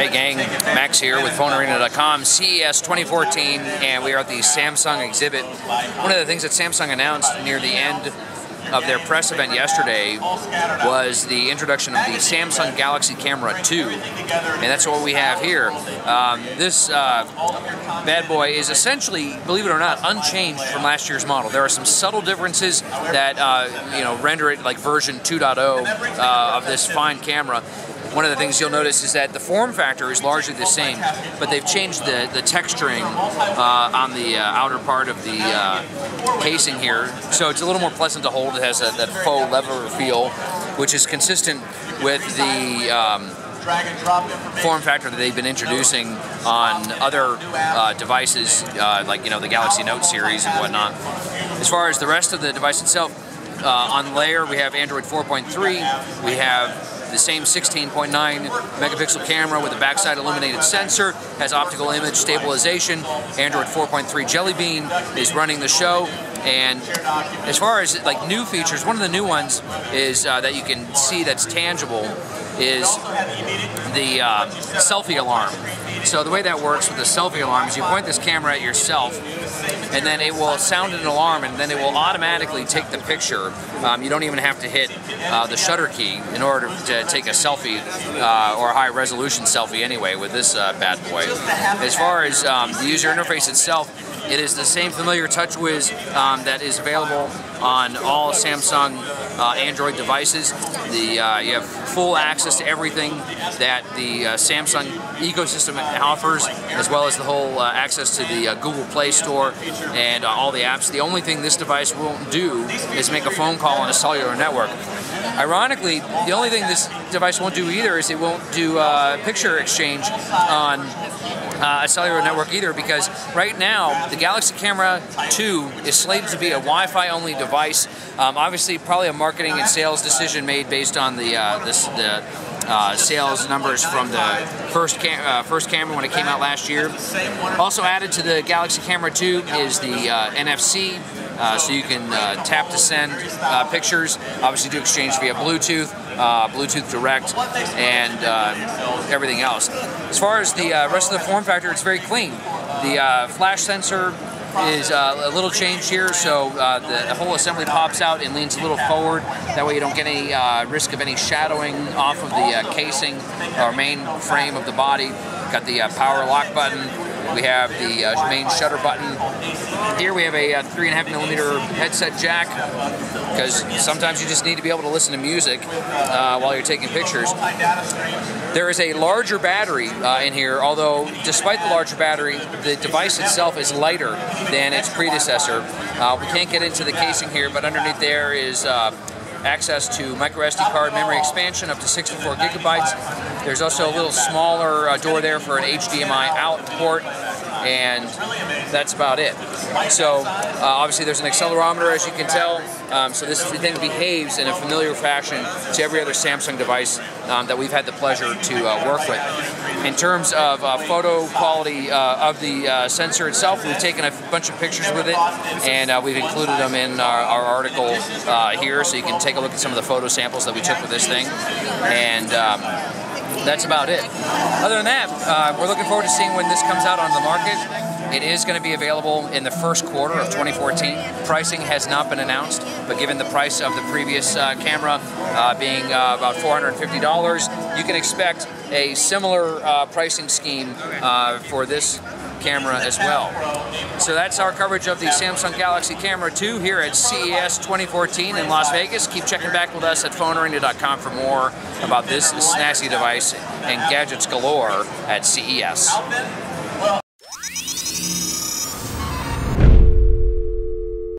Hey gang, Max here with PhoneArena.com, CES 2014, and we are at the Samsung exhibit. One of the things that Samsung announced near the end of their press event yesterday was the introduction of the Samsung Galaxy Camera 2, and that's what we have here. This bad boy is essentially, believe it or not, unchanged from last year's model. There are some subtle differences that render it like version 2.0 of this fine camera. One of the things you'll notice is that the form factor is largely the same, but they've changed the texturing on the outer part of the casing here, so it's a little more pleasant to hold. It has that faux leather feel, which is consistent with the form factor that they've been introducing on other devices, like the Galaxy Note series and whatnot. As far as the rest of the device itself, on layer we have Android 4.3, we have the same 16.9 megapixel camera with a backside illuminated sensor, has optical image stabilization. Android 4.3 Jelly Bean is running the show. And as far as like new features, one of the new ones is that you can see that's tangible is the Selfie Alarm. So the way that works with the Selfie Alarm is you point this camera at yourself, and then it will sound an alarm, and then it will automatically take the picture. You don't even have to hit the shutter key in order to take a selfie or a high-resolution selfie anyway with this bad boy. As far as the user interface itself, it is the same familiar TouchWiz that is available on all Samsung Android devices. You have full access to everything that the Samsung ecosystem offers, as well as the whole access to the Google Play Store and all the apps. The only thing this device won't do is make a phone call on a cellular network. Ironically, the only thing this device won't do either is it won't do picture exchange on a cellular network either, because right now the Galaxy Camera 2 is slated to be a Wi-Fi only device. Obviously probably a marketing and sales decision made based on the sales numbers from the first camera when it came out last year. Also added to the Galaxy Camera 2 is the NFC, so you can tap to send pictures, obviously do exchange via Bluetooth, Bluetooth Direct, and everything else. As far as the rest of the form factor, it's very clean. The flash sensor is a little changed here, so the whole assembly pops out and leans a little forward. That way you don't get any risk of any shadowing off of the casing or main frame of the body. Got the power lock button. We have the main shutter button. Here we have a 3.5mm headset jack, because sometimes you just need to be able to listen to music while you're taking pictures. There is a larger battery in here, although despite the larger battery, the device itself is lighter than its predecessor. We can't get into the casing here, but underneath there is access to micro SD card memory expansion up to 64 gigabytes. There's also a little smaller door there for an HDMI out port, and that's about it. So obviously there's an accelerometer, as you can tell, so this thing behaves in a familiar fashion to every other Samsung device that we've had the pleasure to work with. In terms of photo quality of the sensor itself, we've taken a bunch of pictures with it, and we've included them in our article here, so you can take a look at some of the photo samples that we took with this thing, and that's about it. Other than that, we're looking forward to seeing when this comes out on the market. It is going to be available in the first quarter of 2014. Pricing has not been announced, but given the price of the previous camera being about $450, you can expect a similar pricing scheme for this camera as well. So that's our coverage of the Samsung Galaxy Camera 2 here at CES 2014 in Las Vegas. Keep checking back with us at PhoneArena.com for more about this snazzy device and gadgets galore at CES.